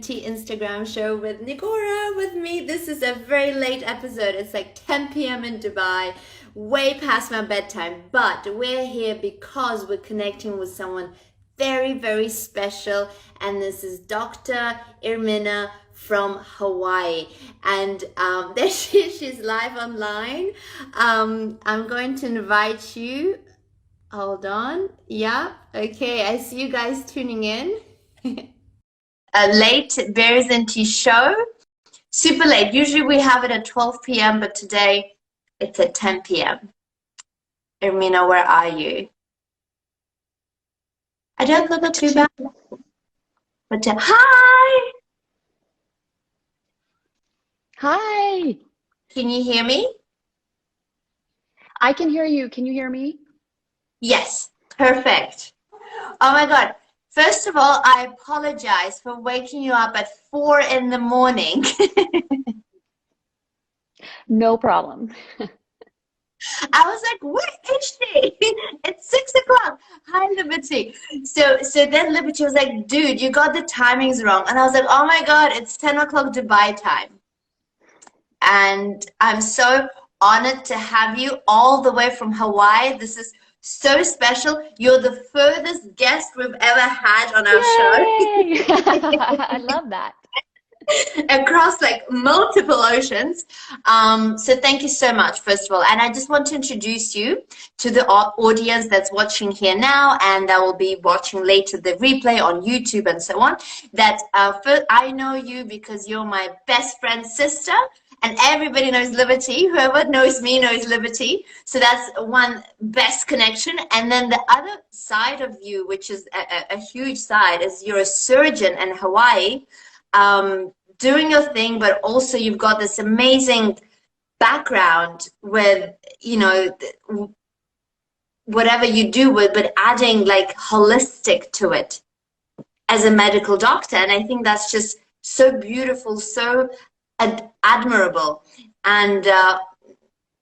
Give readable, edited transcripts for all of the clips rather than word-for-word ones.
Liberty Instagram show with Nigora with me. This is a very late episode. It's like 10 p.m. in Dubai, way past my bedtime. But we're here because we're connecting with someone very, very special. And this is Dr. Irminne from Hawaii. And there she's live online. I'm going to invite you. Hold on. Yeah. Okay. I see you guys tuning in. A late Bears and Tea show. Super late. Usually we have it at 12 p.m., but today it's at 10 p.m. Irminne, where are you? I don't look too bad. But hi! Hi! Can you hear me? I can hear you. Can you hear me? Yes. Perfect. Oh my God. First of all, I apologize for waking you up at 4 in the morning. No problem. I was like, where is she? It's 6 o'clock. Hi, Liberty. So then Liberty was like, dude, you got the timings wrong. And I was like, oh my God, it's 10 o'clock Dubai time. And I'm so honored to have you all the way from Hawaii. This is so special. You're the furthest guest we've ever had on our show. I love that. Across like multiple oceans. So thank you so much, first of all. And I just want to introduce you to the audience that's watching here now and that will be watching later the replay on YouTube and so on. That first, I know you because you're my best friend's sister. And everybody knows Liberty. Whoever knows me knows Liberty. So that's one best connection. And then the other side of you, which is a huge side, is you're a surgeon in Hawaii, doing your thing, but also you've got this amazing background with, you know, whatever you do with, but adding like holistic to it as a medical doctor. And I think that's just so beautiful, so admirable, and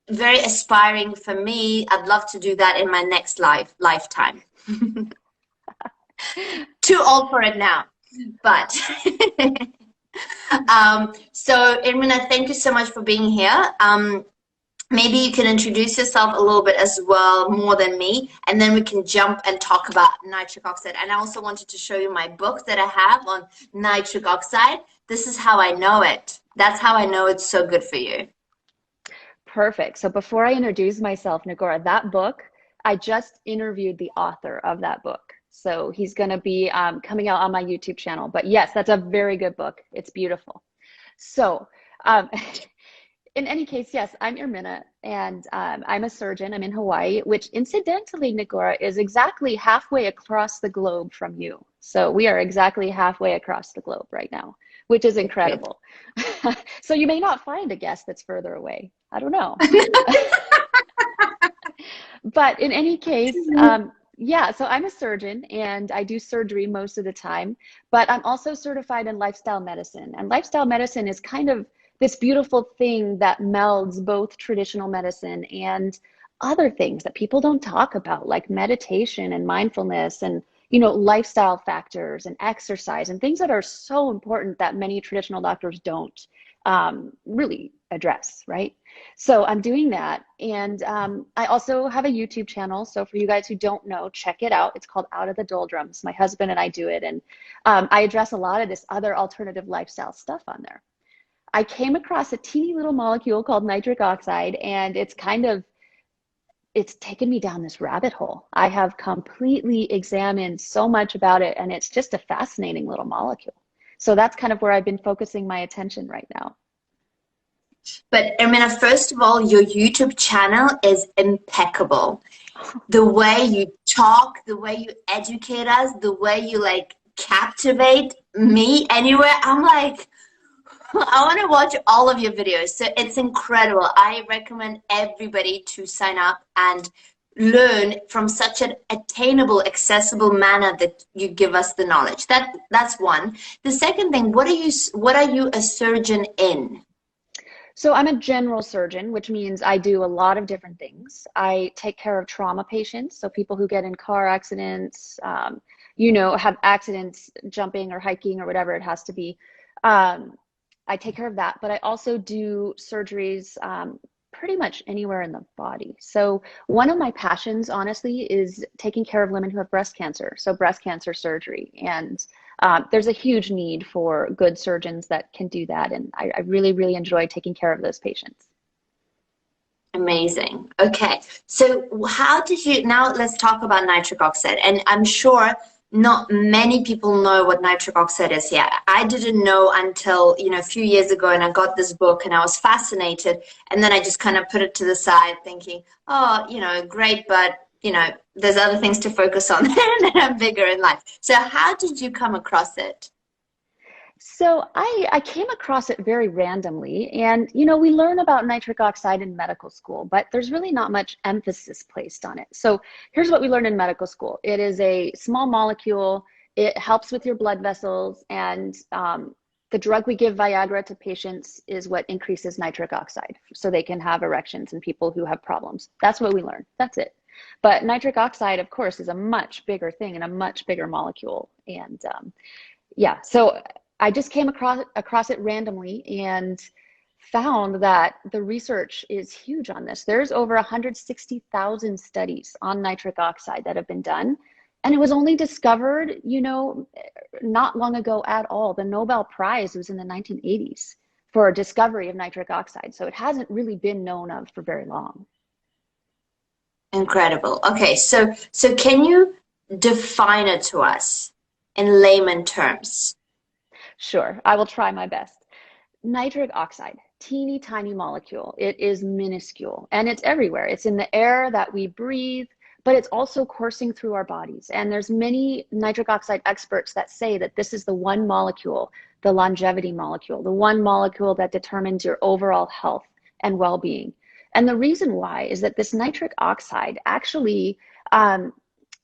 very aspiring for me. I'd love to do that in my next lifetime. Too old for it now, but so Irminne, thank you so much for being here. Maybe you can introduce yourself a little bit as well, more than me, and then we can jump and talk about nitric oxide. And I also wanted to show you my book that I have on nitric oxide. This is how I know it. That's how I know it's so good for you. Perfect. So before I introduce myself, Nigora, that book, I just interviewed the author of that book. So he's going to be coming out on my YouTube channel. But yes, that's a very good book. It's beautiful. So in any case, yes, I'm Irminne, and I'm a surgeon. I'm in Hawaii, which incidentally, Nigora, is exactly halfway across the globe from you. So we are exactly halfway across the globe right now, which is incredible. So you may not find a guest that's further away. I don't know. But in any case, yeah, so I'm a surgeon and I do surgery most of the time, but I'm also certified in lifestyle medicine. And lifestyle medicine is kind of this beautiful thing that melds both traditional medicine and other things that people don't talk about, like meditation and mindfulness and, you know, lifestyle factors and exercise and things that are so important that many traditional doctors don't really address, right? So I'm doing that. And I also have a YouTube channel. So for you guys who don't know, check it out. It's called Out of the Doldrums. My husband and I do it. And I address a lot of this other alternative lifestyle stuff on there. I came across a teeny little molecule called nitric oxide, and it's taken me down this rabbit hole. I have completely examined so much about it, and it's just a fascinating little molecule. So that's kind of where I've been focusing my attention right now. But Irminne, first of all, your YouTube channel is impeccable. The way you talk, the way you educate us, the way you like captivate me anywhere, I'm like, I want to watch all of your videos. So it's incredible. I recommend everybody to sign up and learn from such an attainable, accessible manner that you give us the knowledge. That's one. The second thing, what are you a surgeon in? So I'm a general surgeon, which means I do a lot of different things. I take care of trauma patients, so people who get in car accidents, you know, have accidents jumping or hiking or whatever it has to be. I take care of that, but I also do surgeries pretty much anywhere in the body. So one of my passions, honestly, is taking care of women who have breast cancer. So breast cancer surgery. And there's a huge need for good surgeons that can do that. And I really, really enjoy taking care of those patients. Amazing. Okay. So how did you, now let's talk about nitric oxide. And I'm sure not many people know what nitric oxide is yet. I didn't know until, you know, a few years ago, and I got this book and I was fascinated. And then I just kind of put it to the side thinking, oh, you know, great, but, you know, there's other things to focus on that are bigger in life. So how did you come across it? So I came across it very randomly. And, you know, we learn about nitric oxide in medical school, but there's really not much emphasis placed on it. So here's what we learned in medical school. It is a small molecule. It helps with your blood vessels. And the drug we give, Viagra, to patients is what increases nitric oxide so they can have erections in people who have problems. That's what we learned. That's it. But nitric oxide, of course, is a much bigger thing and a much bigger molecule. And yeah, so I just came across it randomly and found that the research is huge on this. There's over 160,000 studies on nitric oxide that have been done. And it was only discovered, you know, not long ago at all. The Nobel Prize was in the 1980s for a discovery of nitric oxide. So it hasn't really been known of for very long. Incredible. Okay. So can you define it to us in layman terms? Sure, I will try my best. Nitric oxide, teeny tiny molecule. It is minuscule and it's everywhere. It's in the air that we breathe, but it's also coursing through our bodies. And there's many nitric oxide experts that say that this is the one molecule, the longevity molecule, the one molecule that determines your overall health and well-being. And the reason why is that this nitric oxide actually,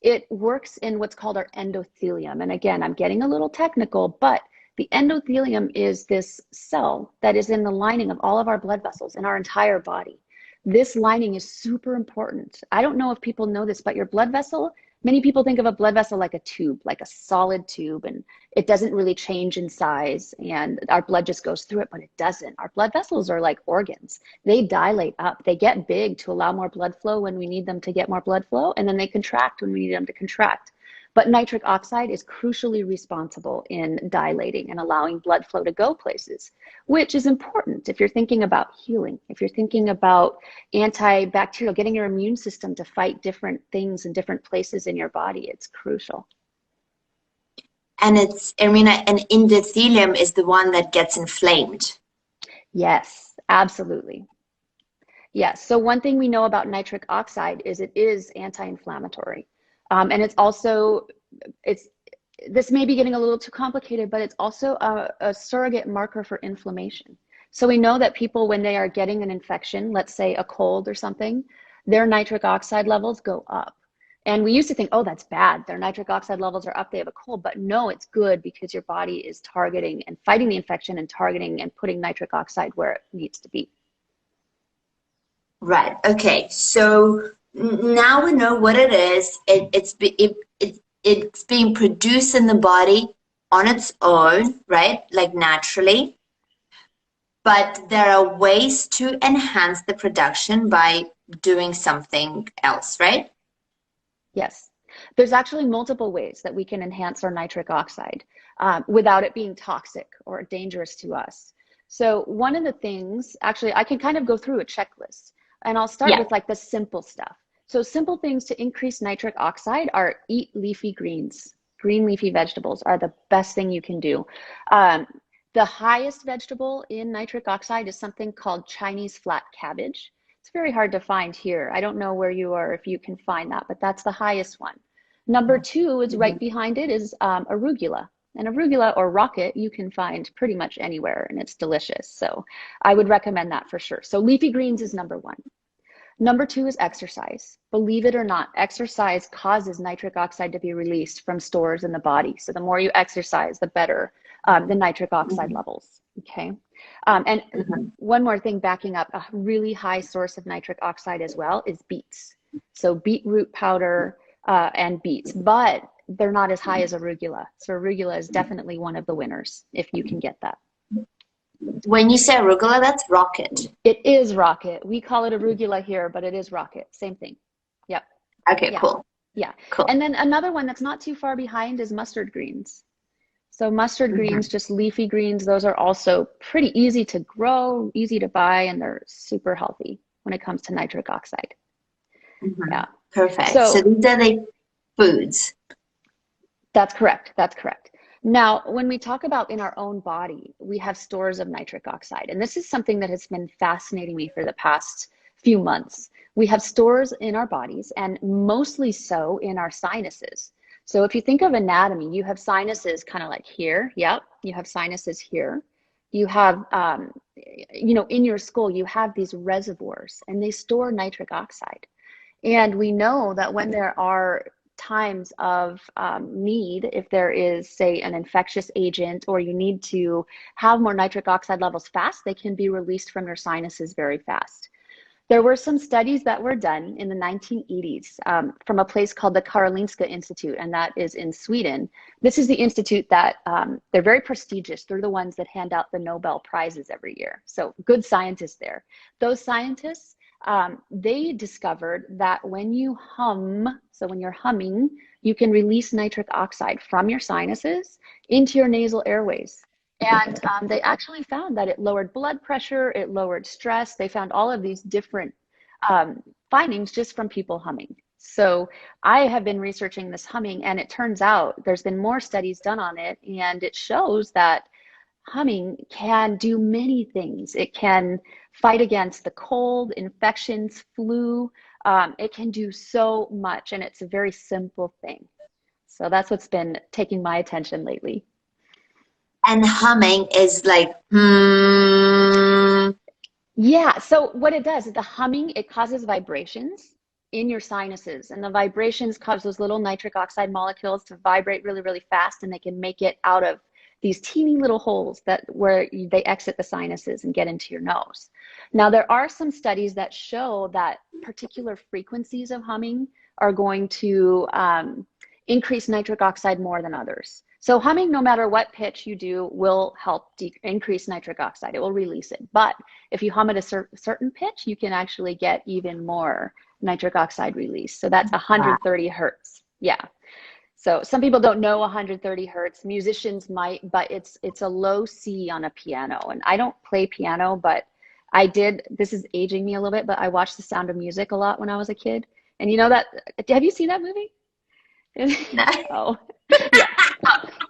it works in what's called our endothelium. And again, I'm getting a little technical, but the endothelium is this cell that is in the lining of all of our blood vessels in our entire body. This lining is super important. I don't know if people know this, but your blood vessel, many people think of a blood vessel like a tube, like a solid tube, and it doesn't really change in size and our blood just goes through it, but it doesn't. Our blood vessels are like organs. They dilate up, they get big to allow more blood flow when we need them to get more blood flow, and then they contract when we need them to contract. But nitric oxide is crucially responsible in dilating and allowing blood flow to go places, which is important if you're thinking about healing, if you're thinking about antibacterial, getting your immune system to fight different things in different places in your body. It's crucial. And it's, Irminne, an endothelium is the one that gets inflamed. Yes, absolutely. Yes. So one thing we know about nitric oxide is it is anti-inflammatory. And it's also, this may be getting a little too complicated, but it's also a surrogate marker for inflammation. So we know that people, when they are getting an infection, let's say a cold or something, their nitric oxide levels go up. And we used to think, oh, that's bad. Their nitric oxide levels are up, they have a cold. But no, it's good because your body is targeting and fighting the infection and targeting and putting nitric oxide where it needs to be. Right. Okay. So now we know what it is. It's being produced in the body on its own, right? Like naturally. But there are ways to enhance the production by doing something else, right? Yes. There's actually multiple ways that we can enhance our nitric oxide without it being toxic or dangerous to us. So one of the things, actually, I can kind of go through a checklist, and I'll start with like the simple stuff. So simple things to increase nitric oxide are eat leafy greens. Green leafy vegetables are the best thing you can do. The highest vegetable in nitric oxide is something called Chinese flat cabbage. It's very hard to find here. I don't know where you are if you can find that, but that's the highest one. Number two is right behind it is arugula. And arugula or rocket you can find pretty much anywhere, and it's delicious. So I would recommend that for sure. So leafy greens is number one. Number two is exercise. Believe it or not, exercise causes nitric oxide to be released from stores in the body. So the more you exercise, the better the nitric oxide levels, okay? And one more thing backing up, a really high source of nitric oxide as well is beets. So beetroot powder and beets. But they're not as high as arugula. So arugula is definitely one of the winners if you can get that. When you say arugula, that's rocket. It is rocket. We call it arugula here, but it is rocket. Same thing. Yep. Okay, Yeah. cool. Yeah. Cool. And then another one that's not too far behind is mustard greens. So mustard greens, just leafy greens, those are also pretty easy to grow, easy to buy, and they're super healthy when it comes to nitric oxide. Yeah. Perfect. So these are the foods. That's correct. That's correct. Now, when we talk about in our own body, we have stores of nitric oxide. And this is something that has been fascinating me for the past few months. We have stores in our bodies, and mostly so in our sinuses. So if you think of anatomy, you have sinuses kind of like here. Yep. You have sinuses here. You have, in your skull, you have these reservoirs, and they store nitric oxide. And we know that when there are times of need, if there is, say, an infectious agent, or you need to have more nitric oxide levels fast, they can be released from your sinuses very fast. There were some studies that were done in the 1980s from a place called the Karolinska Institute, and that is in Sweden. This is the institute that they're very prestigious. They're the ones that hand out the Nobel Prizes every year. So good scientists there. Those scientists, they discovered that when you hum, so when you're humming, you can release nitric oxide from your sinuses into your nasal airways. And they actually found that it lowered blood pressure, it lowered stress. They found all of these different findings just from people humming. So I have been researching this humming, and it turns out there's been more studies done on it, and it shows that humming can do many things. It can fight against the cold, infections, flu. It can do so much, and it's a very simple thing. So that's what's been taking my attention lately. And humming is like, Yeah, so what it does is the humming, it causes vibrations in your sinuses, and the vibrations cause those little nitric oxide molecules to vibrate really, really fast, and they can make it out of these teeny little holes where they exit the sinuses and get into your nose. Now, there are some studies that show that particular frequencies of humming are going to increase nitric oxide more than others. So humming, no matter what pitch you do, will help increase nitric oxide. It will release it. But if you hum at a certain pitch, you can actually get even more nitric oxide release. So that's 130 hertz. Yeah. So some people don't know 130 hertz. Musicians might, but it's a low C on a piano. And I don't play piano, but I did. This is aging me a little bit, but I watched The Sound of Music a lot when I was a kid. And you know that, have you seen that movie? Oh, yeah.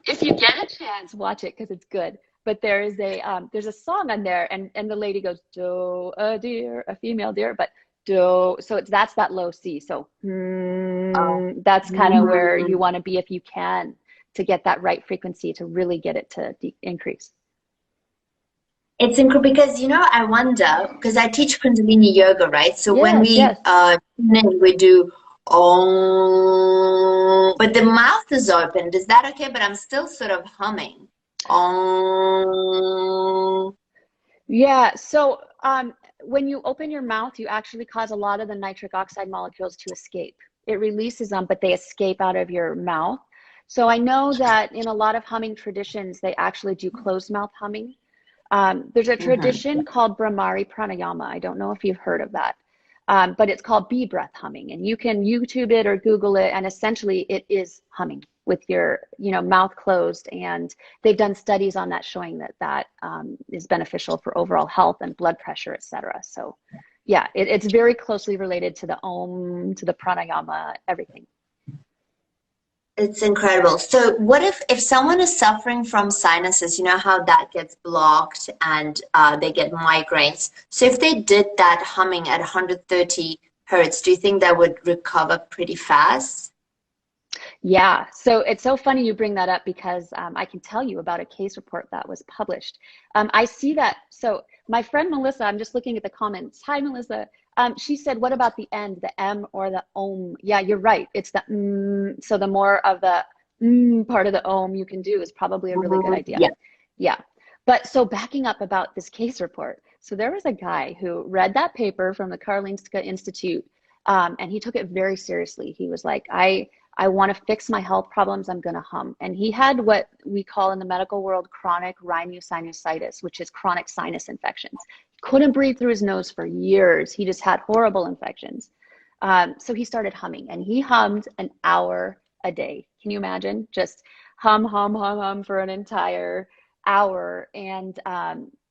If you get a chance, watch it because it's good. But there's a song on there, and the lady goes, "Do a deer, a female deer," but do. So that's that low C. So that's kind of where you want to be if you can, to get that right frequency to really get it to increase. It's incredible because, I wonder, because I teach Kundalini yoga, right? So when we we do oh, but the mouth is open. Is that okay? But I'm still sort of humming. Oh. Yeah. So when you open your mouth, you actually cause a lot of the nitric oxide molecules to escape. It releases them, but they escape out of your mouth. So I know that in a lot of humming traditions, they actually do closed mouth humming. There's a tradition called Brahmari Pranayama. I don't know if you've heard of that. But it's called bee breath humming, and you can YouTube it or Google it, and essentially it is humming with your mouth closed, and they've done studies on that showing that is beneficial for overall health and blood pressure, etc. So yeah, it's very closely related to the Om, to the pranayama, everything. It's incredible. So what if someone is suffering from sinuses, you know how that gets blocked and they get migraines. So if they did that humming at 130 hertz, do you think that would recover pretty fast? Yeah, so it's so funny you bring that up because I can tell you about a case report that was published. I see that. So my friend Melissa, I'm just looking at the comments. Hi, Melissa. She said, what about the end, the M or the Om? Yeah, you're right. It's the so the more of the part of the Om you can do is probably a really good idea. Yeah. But so backing up about this case report. So there was a guy who read that paper from the Karolinska Institute, and he took it very seriously. He was like, I I want to fix my health problems, I'm going to hum. And he had what we call in the medical world chronic rhinosinusitis, which is chronic sinus infections. He couldn't breathe through his nose for years. He just had horrible infections. So he started humming, and he hummed an hour a day. Can you imagine? Just hum, hum, hum, hum for an entire hour. And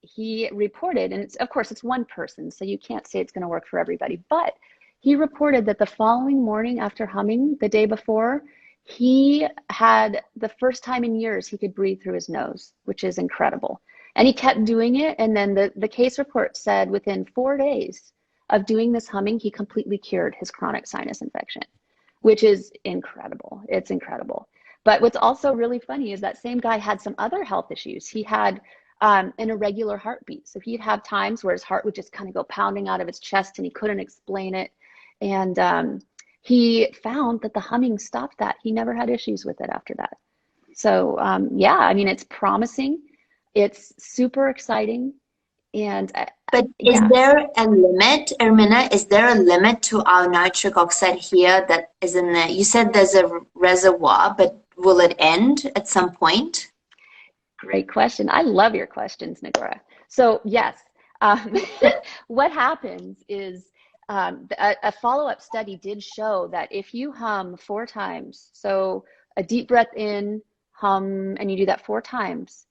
he reported, and of course it's one person, so you can't say it's going to work for everybody, but he reported that the following morning after humming the day before, he had the first time in years he could breathe through his nose, which is incredible. And he kept doing it. And then the case report said within 4 days of doing this humming, he completely cured his chronic sinus infection, which is incredible. It's incredible. But what's also really funny is that same guy had some other health issues. He had an irregular heartbeat. So he'd have times where his heart would just kind of go pounding out of his chest and he couldn't explain it. And he found that the humming stopped that. He never had issues with it after that. So yeah, I mean, it's promising. It's super exciting. And but is yeah. there a limit, Irminne? Is there a limit to our nitric oxide here that is in the, you said there's a reservoir, but will it end at some point? Great question. I love your questions, Nigora. So yes, what happens is a follow-up study did show that if you hum 4 times, so a deep breath in, hum, and you do that 4 times,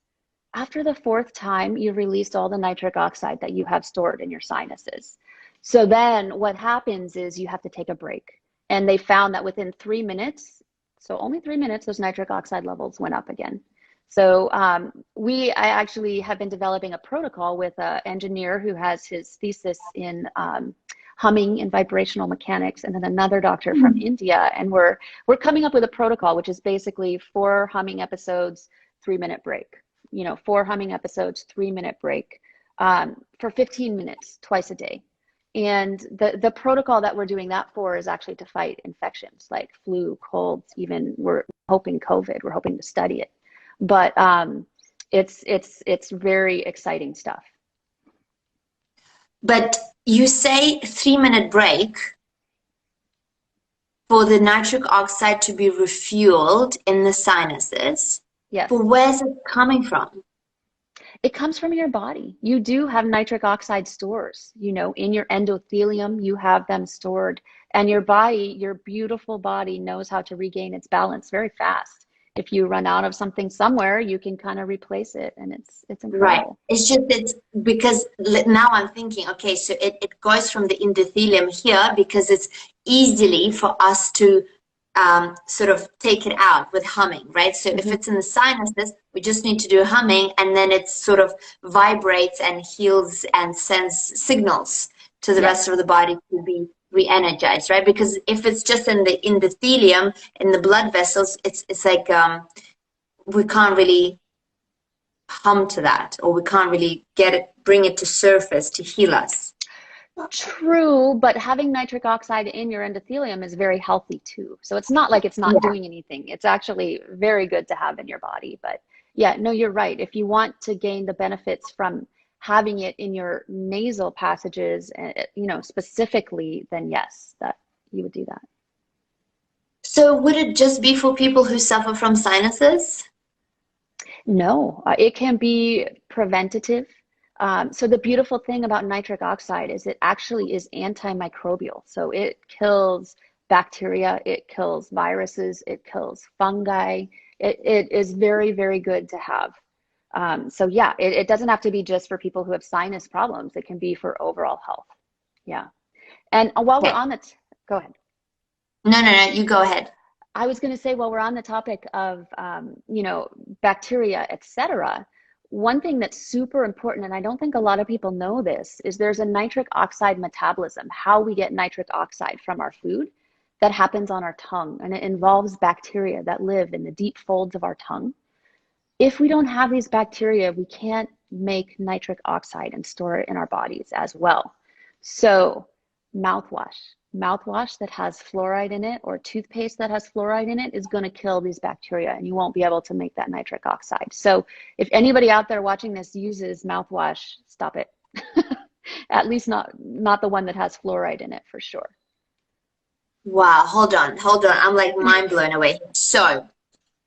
after the 4th time, you've released all the nitric oxide that you have stored in your sinuses. So then what happens is you have to take a break. And they found that within 3 minutes, so only 3 minutes, those nitric oxide levels went up again. So I actually have been developing a protocol with an engineer who has his thesis in humming and vibrational mechanics, and then another doctor from India. And we're coming up with a protocol, which is basically 4 humming episodes, 3-minute break. 4 humming episodes, 3-minute break for 15 minutes twice a day. And the protocol that we're doing that for is actually to fight infections like flu, colds, even we're hoping COVID. We're hoping to study it. But it's very exciting stuff. But you say 3-minute break for the nitric oxide to be refueled in the sinuses. Yes. But where's it coming from? It comes from your body. You do have nitric oxide stores, in your endothelium, you have them stored, and your body, your beautiful body knows how to regain its balance very fast. If you run out of something somewhere, you can kind of replace it, and it's incredible. Right. It's because now I'm thinking, okay, so it goes from the endothelium here because it's easily for us to sort of take it out with humming, right? So if it's in the sinuses, we just need to do humming, and then it sort of vibrates and heals and sends signals to the rest of the body to be re-energized, right? Because if it's just in the endothelium, in the blood vessels, it's like we can't really hum to that, or we can't really bring it to surface to heal us. True, but having nitric oxide in your endothelium is very healthy too. So it's not like it's not doing anything. It's actually very good to have in your body. But yeah, no, you're right. If you want to gain the benefits from having it in your nasal passages, specifically, then yes, that you would do that. So would it just be for people who suffer from sinuses? No, it can be preventative. So the beautiful thing about nitric oxide is it actually is antimicrobial. So it kills bacteria, it kills viruses, it kills fungi. It is very, very good to have. So yeah, it doesn't have to be just for people who have sinus problems. It can be for overall health. Yeah. And while we're on go ahead. No, you go ahead. I was going to say, while we're on the topic of, bacteria, etc., one thing that's super important, and I don't think a lot of people know this, is there's a nitric oxide metabolism, how we get nitric oxide from our food, that happens on our tongue, and it involves bacteria that live in the deep folds of our tongue. If we don't have these bacteria, we can't make nitric oxide and store it in our bodies as well. So mouthwash that has fluoride in it, or toothpaste that has fluoride in it, is going to kill these bacteria, and you won't be able to make that nitric oxide. So if anybody out there watching this uses mouthwash, stop it. At least not the one that has fluoride in it, for sure. Wow, hold on. I'm like mind blown away. So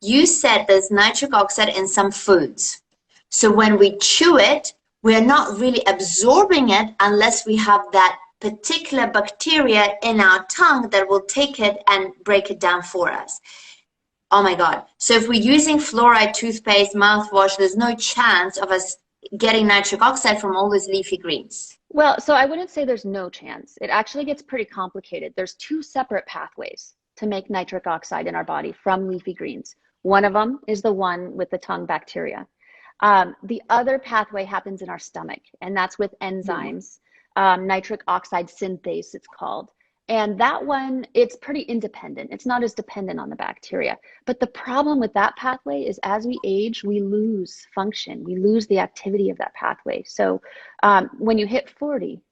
you said there's nitric oxide in some foods. So when we chew it, we're not really absorbing it unless we have that particular bacteria in our tongue that will take it and break it down for us. Oh my God. So if we're using fluoride toothpaste, mouthwash, there's no chance of us getting nitric oxide from all those leafy greens. Well, so I wouldn't say there's no chance. It actually gets pretty complicated. There's two separate pathways to make nitric oxide in our body from leafy greens. One of them is the one with the tongue bacteria. The other pathway happens in our stomach, and that's with enzymes, nitric oxide synthase, it's called. And that one, it's pretty independent. It's not as dependent on the bacteria. But the problem with that pathway is as we age, we lose function. We lose the activity of that pathway. So when you hit 40,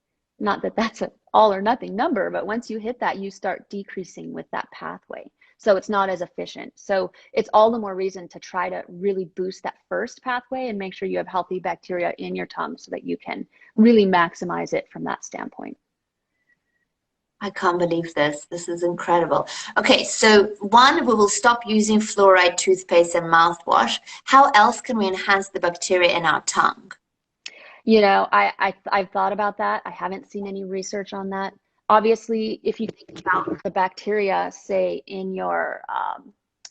not that that's an all or nothing number, but once you hit that, you start decreasing with that pathway. So it's not as efficient. So it's all the more reason to try to really boost that first pathway and make sure you have healthy bacteria in your tongue so that you can really maximize it from that standpoint. I can't believe this. This is incredible. Okay, so one, we will stop using fluoride toothpaste and mouthwash. How else can we enhance the bacteria in our tongue? You know, I've thought about that. I haven't seen any research on that. Obviously, if you think about the bacteria, say in your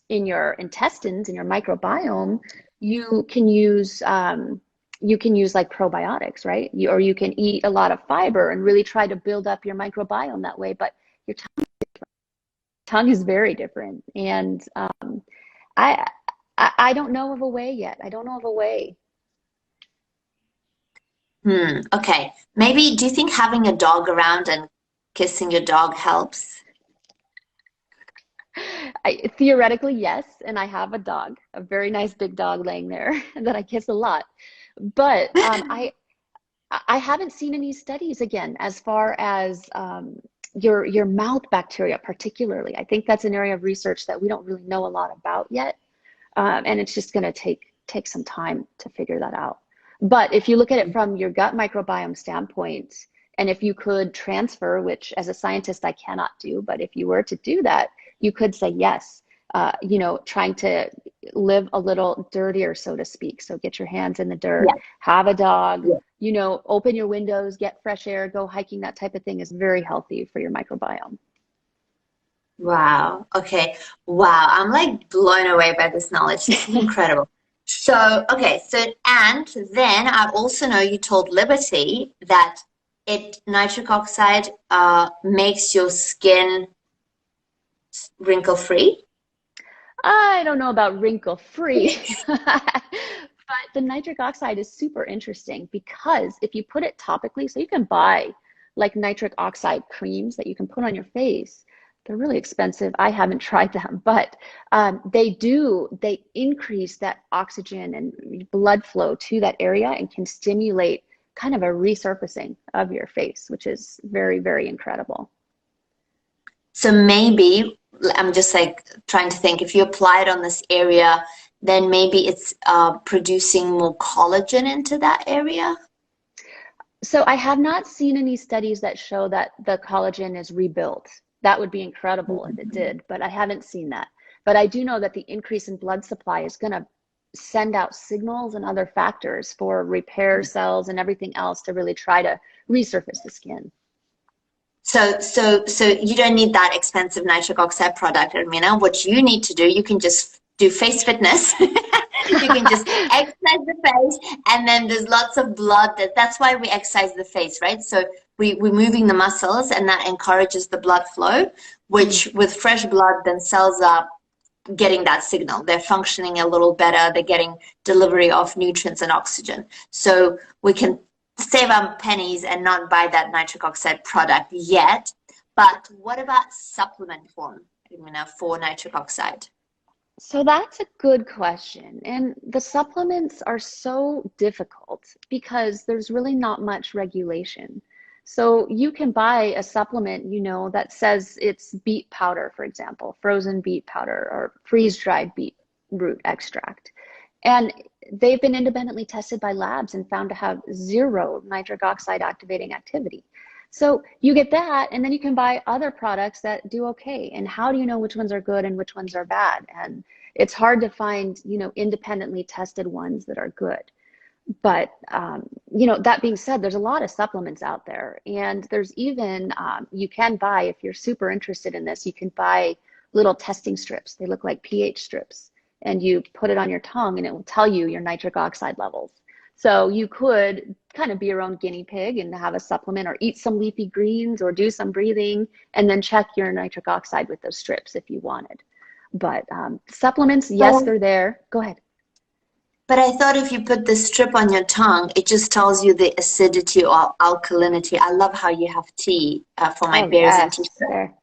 intestines, in your microbiome, you can use like probiotics, right? Or you can eat a lot of fiber and really try to build up your microbiome that way. But your tongue is very different, and I I don't know of a way yet. I don't know of a way. Okay. Maybe, do you think having a dog around and kissing your dog helps? Theoretically, yes, and I have a dog, a very nice big dog laying there that I kiss a lot. But I haven't seen any studies again as far as your mouth bacteria particularly. I think that's an area of research that we don't really know a lot about yet, and it's just going to take some time to figure that out. But if you look at it from your gut microbiome standpoint, and if you could transfer, which as a scientist I cannot do, but if you were to do that, you could say yes. You know, trying to live a little dirtier, so to speak. So get your hands in the dirt, Yeah. have a dog, Yeah. you know, open your windows, get fresh air, go hiking, that type of thing is very healthy for your microbiome. Wow. Okay. Wow. I'm like blown away by this knowledge. This is incredible. So, okay. So, and then I also know you told Liberty that nitric oxide makes your skin wrinkle free. I don't know about wrinkle free, but the nitric oxide is super interesting because if you put it topically, so you can buy like nitric oxide creams that you can put on your face. They're really expensive. I haven't tried them, but they increase that oxygen and blood flow to that area and can stimulate kind of a resurfacing of your face, which is very, very incredible. So maybe I'm just like trying to think if you apply it on this area, then maybe it's producing more collagen into that area. So I have not seen any studies that show that the collagen is rebuilt. That would be incredible if it did, but I haven't seen that. But I do know that the increase in blood supply is going to send out signals and other factors for repair cells and everything else to really try to resurface the skin. So you don't need that expensive nitric oxide product, Irmina. What you need to do, you can just do face fitness. You can just exercise the face, and then there's lots of blood. That's why we exercise the face, right? So we're moving the muscles, and that encourages the blood flow, which with fresh blood, then cells are getting that signal. They're functioning a little better. They're getting delivery of nutrients and oxygen. So we can save our pennies and not buy that nitric oxide product yet. But what about supplement form, Irmina, for nitric oxide? So that's a good question. And the supplements are so difficult because there's really not much regulation. So you can buy a supplement, you know, that says it's beet powder, for example, frozen beet powder or freeze-dried beet root extract. And they've been independently tested by labs and found to have zero nitric oxide activating activity. So you get that, and then you can buy other products that do okay. And how do you know which ones are good and which ones are bad? And it's hard to find, independently tested ones that are good. But, that being said, there's a lot of supplements out there. And there's even, you can buy, if you're super interested in this, you can buy little testing strips. They look like pH strips. And you put it on your tongue and it will tell you your nitric oxide levels. So you could kind of be your own guinea pig and have a supplement or eat some leafy greens or do some breathing and then check your nitric oxide with those strips if you wanted. But supplements, yes, they're there. Go ahead. But I thought if you put the strip on your tongue, it just tells you the acidity or alkalinity. I love how you have tea for my bears and tea.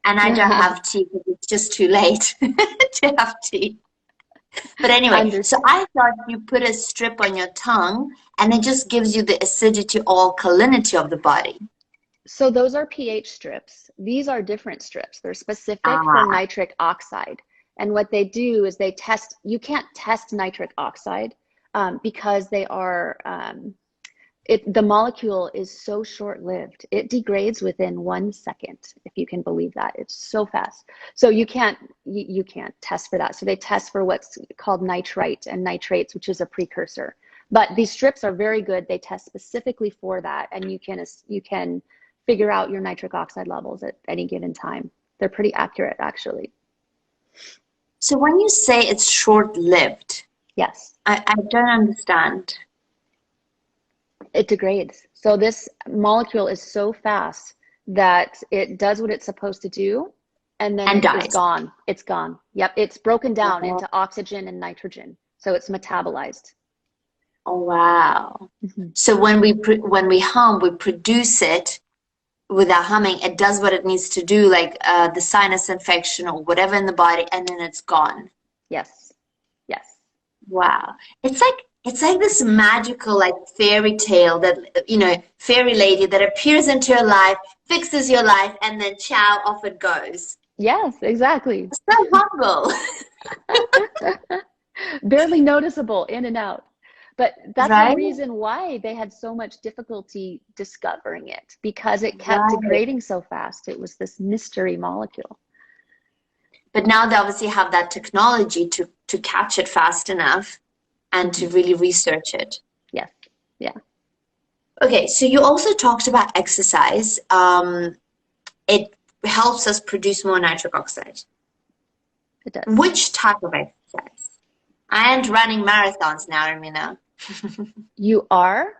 And I don't have tea because it's just too late to have tea. But anyway, so I thought you put a strip on your tongue and it just gives you the acidity or alkalinity of the body. So those are pH strips. These are different strips. They're specific for nitric oxide. And what they do is they test, you can't test nitric oxide because they are, the molecule is so short-lived. It degrades within 1 second, if you can believe that. It's so fast. So you can't test for that. So they test for what's called nitrite and nitrates, which is a precursor. But these strips are very good. They test specifically for that, and you can figure out your nitric oxide levels at any given time. They're pretty accurate, actually. So when you say it's short-lived, yes, I don't understand. It degrades. So this molecule is so fast that it does what it's supposed to do, and then it's gone. It's gone. Yep, it's broken down into oxygen and nitrogen, so it's metabolized. Oh wow! So when we hum, we produce it. Without humming, it does what it needs to do, like the sinus infection or whatever in the body, and then it's gone. Yes. Wow. It's like this magical, like, fairy tale that, fairy lady that appears into your life, fixes your life, and then ciao, off it goes. Yes, exactly. It's so humble. Barely noticeable, in and out. But that's the reason why they had so much difficulty discovering it, because it kept degrading so fast. It was this mystery molecule. But now they obviously have that technology to catch it fast enough and to really research it. Yes. Yeah. Okay, so you also talked about exercise. It helps us produce more nitric oxide. It does. Which type of exercise? I ain't running marathons now, Irminne. You are?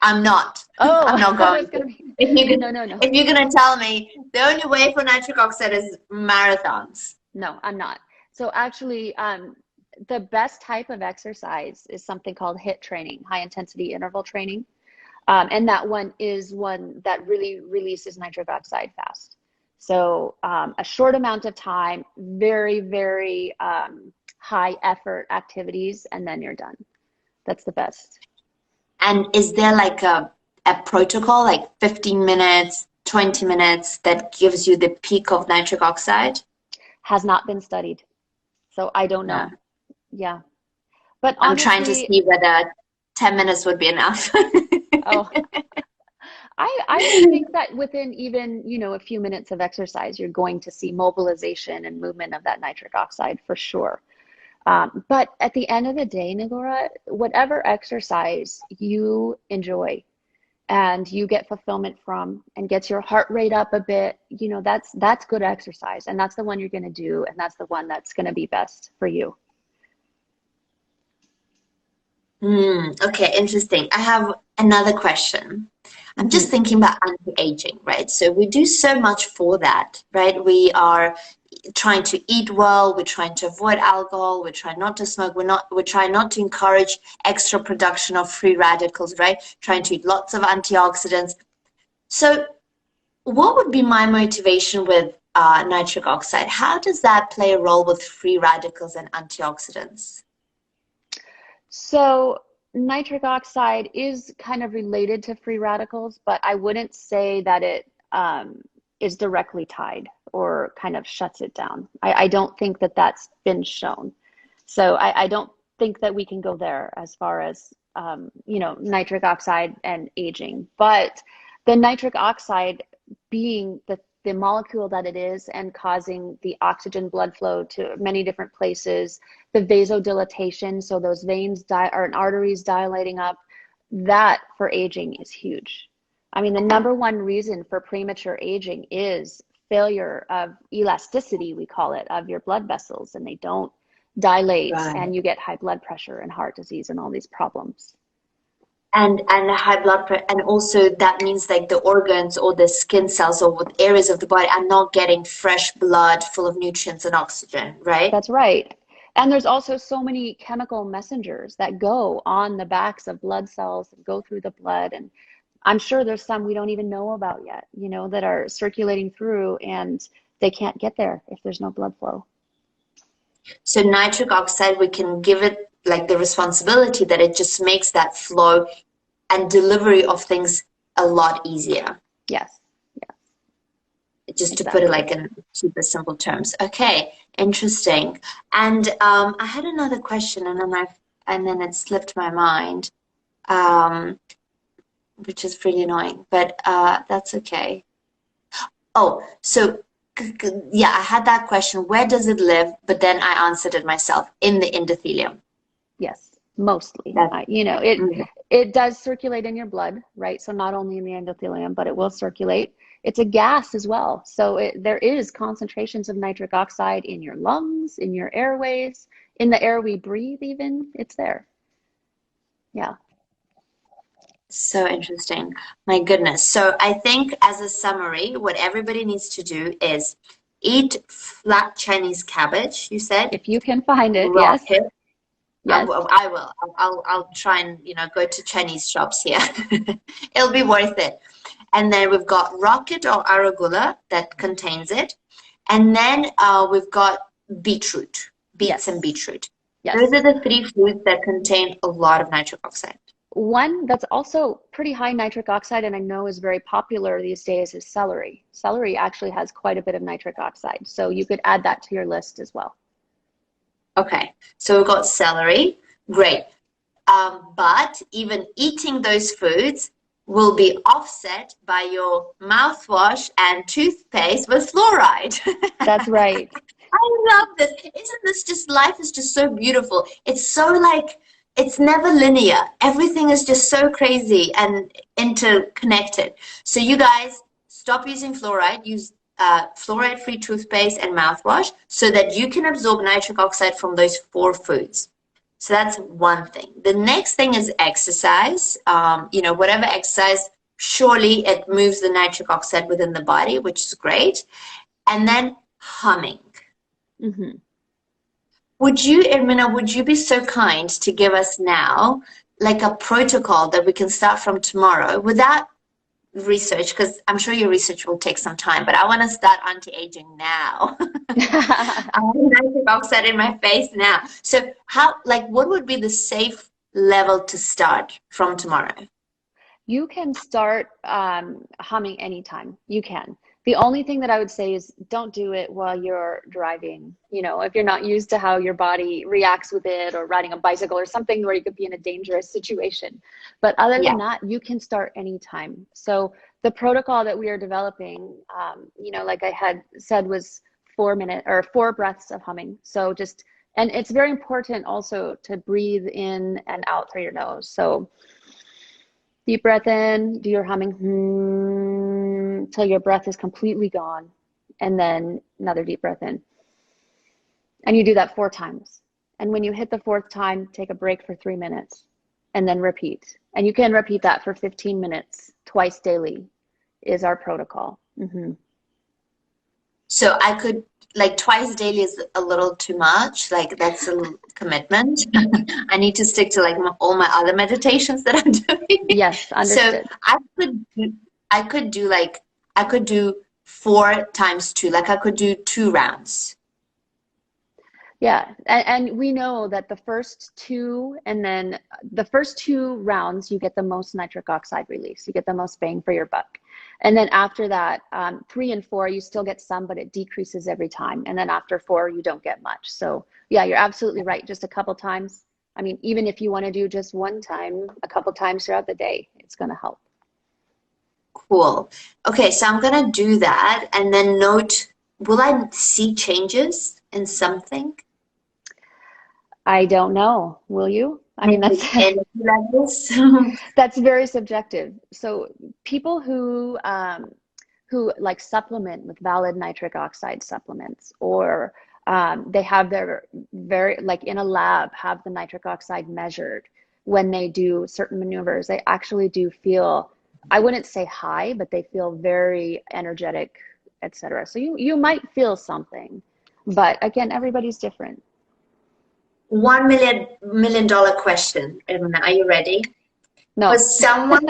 I'm not. Oh, I'm not going. No. If you're gonna tell me the only way for nitric oxide is marathons. No, I'm not. So actually, the best type of exercise is something called HIIT training, high intensity interval training. And that one is one that really releases nitric oxide fast. So a short amount of time, very, very high effort activities, and then you're done. That's the best. And is there like a protocol, like 15 minutes, 20 minutes, that gives you the peak of nitric oxide? Has not been studied. So I don't know. Yeah. But I'm trying to see whether 10 minutes would be enough. Oh, I think that within even, a few minutes of exercise, you're going to see mobilization and movement of that nitric oxide for sure. But at the end of the day, Nigora, whatever exercise you enjoy and you get fulfillment from and gets your heart rate up a bit, that's good exercise. And that's the one you're going to do. And that's the one that's going to be best for you. Okay, interesting. I have another question. I'm just thinking about anti-aging, right? So we do so much for that, right? We are trying to eat well, we're trying to avoid alcohol, we're trying not to smoke, we're trying not to encourage extra production of free radicals, right? Trying to eat lots of antioxidants. So what would be my motivation with nitric oxide? How does that play a role with free radicals and antioxidants? So nitric oxide is kind of related to free radicals, but I wouldn't say that it is directly tied or kind of shuts it down. I don't think that that's been shown. So I don't think that we can go there as far as, nitric oxide and aging. But The nitric oxide being the molecule that it is and causing the oxygen blood flow to many different places, the vasodilatation, so those veins or arteries dilating up, that for aging is huge. I mean, the number one reason for premature aging is failure of elasticity, we call it, of your blood vessels, and they don't dilate, and you get high blood pressure and heart disease and all these problems. And high blood pressure, and also that means like the organs or the skin cells or areas of the body are not getting fresh blood full of nutrients and oxygen, right? That's right. And there's also so many chemical messengers that go on the backs of blood cells and go through the blood. And I'm sure there's some we don't even know about yet, you know, that are circulating through, and they can't get there if there's no blood flow. So nitric oxide, we can give it like the responsibility that it just makes that flow and delivery of things a lot easier. Yes. Yes. Just Exactly. to put it like in super simple terms. Okay, interesting. And I had another question, and then it slipped my mind, which is pretty annoying, but that's okay. Oh, so yeah, I had that question. Where does it live? But then I answered it myself, in the endothelium. Yes, mostly. You know, it does circulate in your blood, right? So not only in the endothelium, but it will circulate. It's a gas as well. So there is concentrations of nitric oxide in your lungs, in your airways, in the air we breathe even. It's there. Yeah. So interesting. My goodness. So I think as a summary, what everybody needs to do is eat flat Chinese cabbage, you said? If you can find it, Rock yes. it. Yes. I will. I'll try and, you know, go to Chinese shops here. It'll be worth it. And then we've got rocket or arugula that contains it. And then we've got beetroot, beets and beetroot. Yes. Those are the three foods that contain a lot of nitric oxide. One that's also pretty high nitric oxide, and I know is very popular these days, is celery. Celery actually has quite a bit of nitric oxide, so you could add that to your list as well. Okay, so we've got celery, great. But even eating those foods will be offset by your mouthwash and toothpaste with fluoride. That's right. I love this. Isn't this just, life is just so beautiful. It's so like, it's never linear. Everything is just so crazy and interconnected. So you guys stop using fluoride, use fluoride-free toothpaste and mouthwash so that you can absorb nitric oxide from those 4 foods. So that's one thing. The next thing is exercise. You know, whatever exercise, surely it moves the nitric oxide within the body, which is great. And then humming. Mm-hmm. Would you, Irminne, would you be so kind to give us now like a protocol that we can start from tomorrow without research, because I'm sure your research will take some time, but I want to start anti-aging now. I want nitric oxide in my face now. So how, like, what would be the safe level to start from tomorrow? You can start humming anytime. You can. The only thing that I would say is don't do it while you're driving. You know, if you're not used to how your body reacts with it, or riding a bicycle or something where you could be in a dangerous situation. But other than that, you can start anytime. So the protocol that we are developing, you know, like I had said, was 4 breaths of humming. So just, and it's very important also to breathe in and out through your nose. So deep breath in, do your humming till your breath is completely gone, and then another deep breath in. And you do that 4 times. And when you hit the 4th time, take a break for 3 minutes and then repeat. And you can repeat that for 15 minutes twice daily is our protocol. Mm-hmm. So I could, like, twice daily is a little too much. Like, that's a commitment. I need to stick to like all my other meditations that I'm doing. Yes, understood. So I could do 4 times 2. Like I could do 2 rounds. Yeah, and we know that the first 2 rounds, you get the most nitric oxide release. You get the most bang for your buck. And then after that, 3 and 4, you still get some, but it decreases every time. And then after 4, you don't get much. So yeah, you're absolutely right. Just a couple times. I mean, even if you want to do just 1 time, a couple times throughout the day, it's going to help. Cool. Okay, so I'm gonna do that and then note, will I see changes in something? I don't know. Will you? I mean, Maybe that's energy levels? that's very subjective. So people who like supplement with valid nitric oxide supplements, or they have their very like in a lab have the nitric oxide measured when they do certain maneuvers, they actually do feel, I wouldn't say high, but they feel very energetic, etc. So you might feel something, but again, everybody's different. $1 million question, Irminne. Are you ready? For No. someone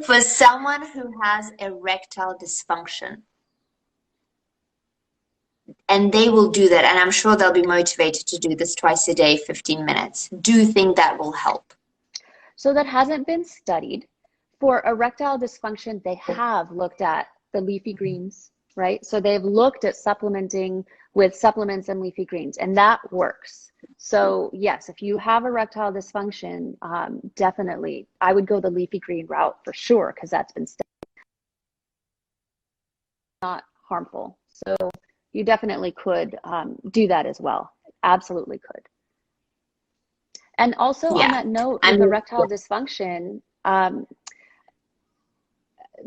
for someone who has erectile dysfunction, and they will do that, and I'm sure they'll be motivated to do this twice a day, 15 minutes. Do you think that will help? So that hasn't been studied. For erectile dysfunction, they have looked at the leafy greens, right? So they've looked at supplementing with supplements and leafy greens, and that works. So yes, if you have erectile dysfunction, definitely, I would go the leafy green route for sure, because that's been studied, not harmful. So you definitely could do that as well. Absolutely could. And also on Yeah. that note, I with mean, erectile dysfunction,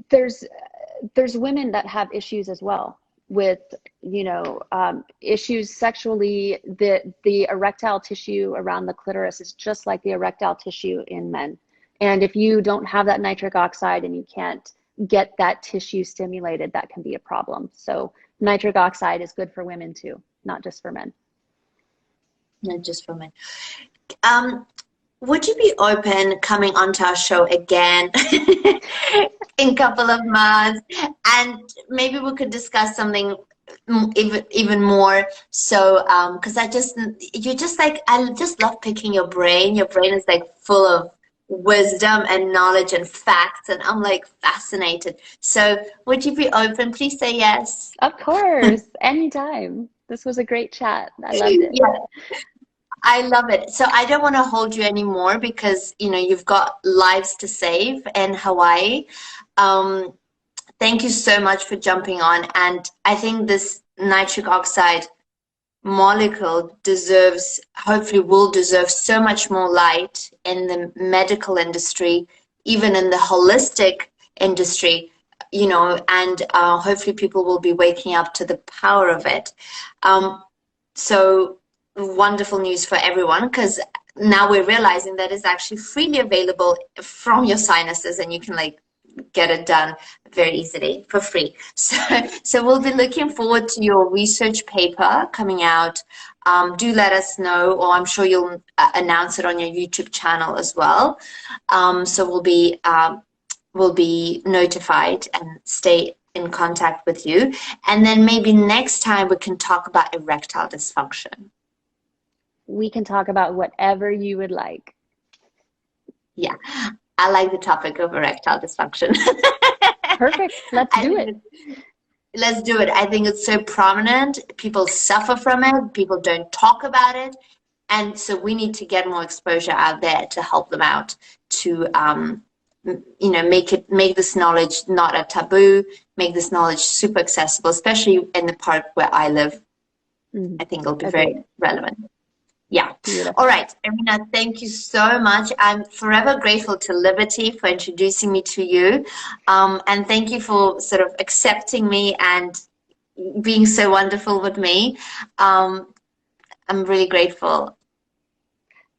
there's women that have issues as well with, you know, issues sexually. The erectile tissue around the clitoris is just like the erectile tissue in men. And if you don't have that nitric oxide and you can't get that tissue stimulated, that can be a problem. So nitric oxide is good for women too, not just for men. not just for men. Would you be open coming onto our show again in a couple of months, and maybe we could discuss something even more? So, because you're just like, I just love picking your brain. Your brain is like full of wisdom and knowledge and facts, and I'm like fascinated. So, would you be open? Please say yes. Of course, anytime. This was a great chat. I loved it. Yeah. I love it. So I don't want to hold you anymore because, you know, you've got lives to save in Hawaii. Um, Thank you so much for jumping on. And I think this nitric oxide molecule hopefully will deserve so much more light in the medical industry, even in the holistic industry, you know, and hopefully people will be waking up to the power of it. So wonderful news for everyone, because now we're realizing that it's actually freely available from your sinuses, and you can like get it done very easily for free. So we'll be looking forward to your research paper coming out. Do let us know, or I'm sure you'll announce it on your YouTube channel as well. So we'll be notified and stay in contact with you. And then maybe next time we can talk about erectile dysfunction. We can talk about whatever you would like. Yeah, I like the topic of erectile dysfunction. Perfect. Let's do it. Let's do it. I think it's so prominent. People suffer from it. People don't talk about it. And so we need to get more exposure out there to help them out, to you know, make this knowledge not a taboo, make this knowledge super accessible, especially in the part where I live. I think it'll be very relevant. Yeah. Beautiful. All right, Irminne, thank you so much. I'm forever grateful to Liberty for introducing me to you. And thank you for sort of accepting me and being so wonderful with me. I'm really grateful.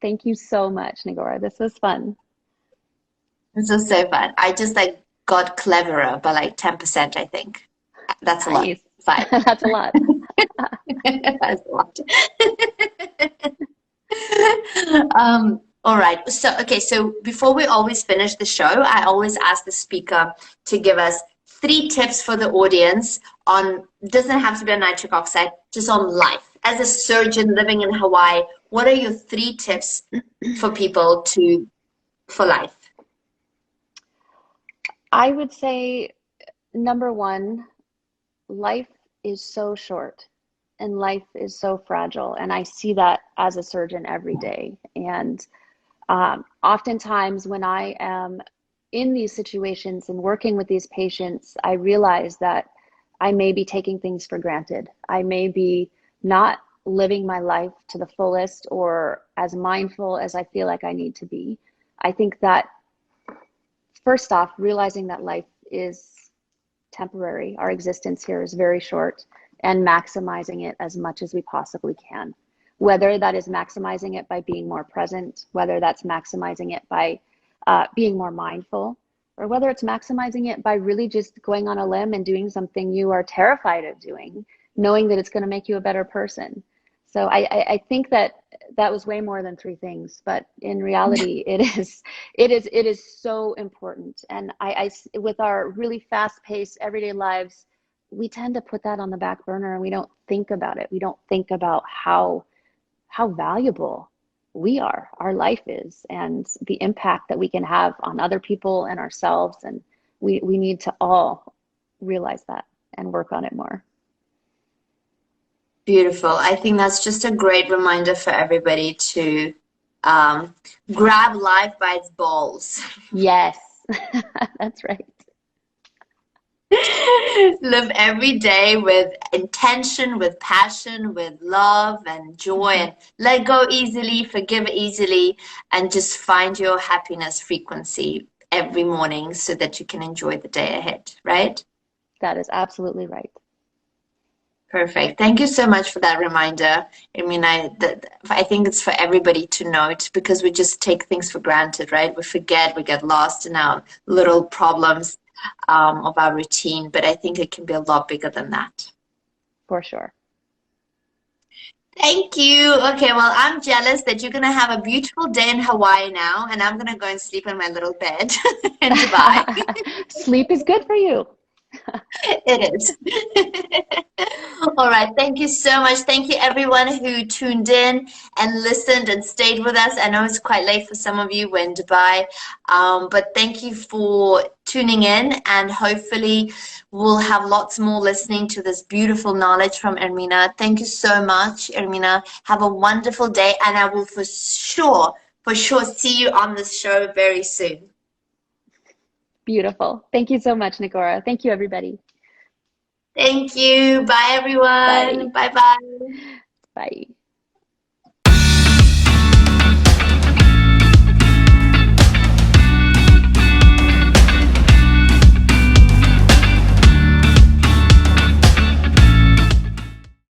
Thank you so much, Nigora. This was fun. This was so fun. I just like got cleverer by like 10%, I think. That's Nice. a lot. 5. That's a lot. That's a lot. All right. So, okay. So before we always finish the show, I always ask the speaker to give us 3 tips for the audience on, doesn't have to be a nitric oxide, just on life. As a surgeon living in Hawaii, what are your 3 tips for people for life? I would say, number 1, life is so short and life is so fragile. And I see that as a surgeon every day. And oftentimes when I am in these situations and working with these patients, I realize that I may be taking things for granted. I may be not living my life to the fullest or as mindful as I feel like I need to be. I think that first off, realizing that life is temporary, our existence here is very short, and maximizing it as much as we possibly can. Whether that is maximizing it by being more present, whether that's maximizing it by being more mindful, or whether it's maximizing it by really just going on a limb and doing something you are terrified of doing, knowing that it's going to make you a better person. So I think that that was way more than 3 things, but in reality, it is so important. And with our really fast-paced everyday lives, we tend to put that on the back burner and we don't think about it. We don't think about how valuable our life is, and the impact that we can have on other people and ourselves. And we need to all realize that and work on it more. Beautiful. I think that's just a great reminder for everybody to grab life by its balls. Yes, that's right. Live every day with intention, with passion, with love and joy, and let go easily, forgive easily, and just find your happiness frequency every morning so that you can enjoy the day ahead, right? That is absolutely right. Perfect. Thank you so much for that reminder. I mean, I think it's for everybody to note, because we just take things for granted, right? We forget, we get lost in our little problems of our routine, but I think it can be a lot bigger than that. For sure. Thank you. Okay, well, I'm jealous that you're going to have a beautiful day in Hawaii now, and I'm going to go and sleep in my little bed in Dubai. Sleep is good for you. It is. All right. Thank you so much. Thank you, everyone who tuned in and listened and stayed with us. I know it's quite late for some of you. We're in Dubai. But thank you for tuning in, and hopefully we'll have lots more listening to this beautiful knowledge from Irminne. Thank you so much, Irminne. Have a wonderful day, and I will for sure see you on this show very soon. Beautiful. Thank you so much, Nigora. Thank you, everybody. Thank you. Bye, everyone. Bye. Bye-bye. Bye.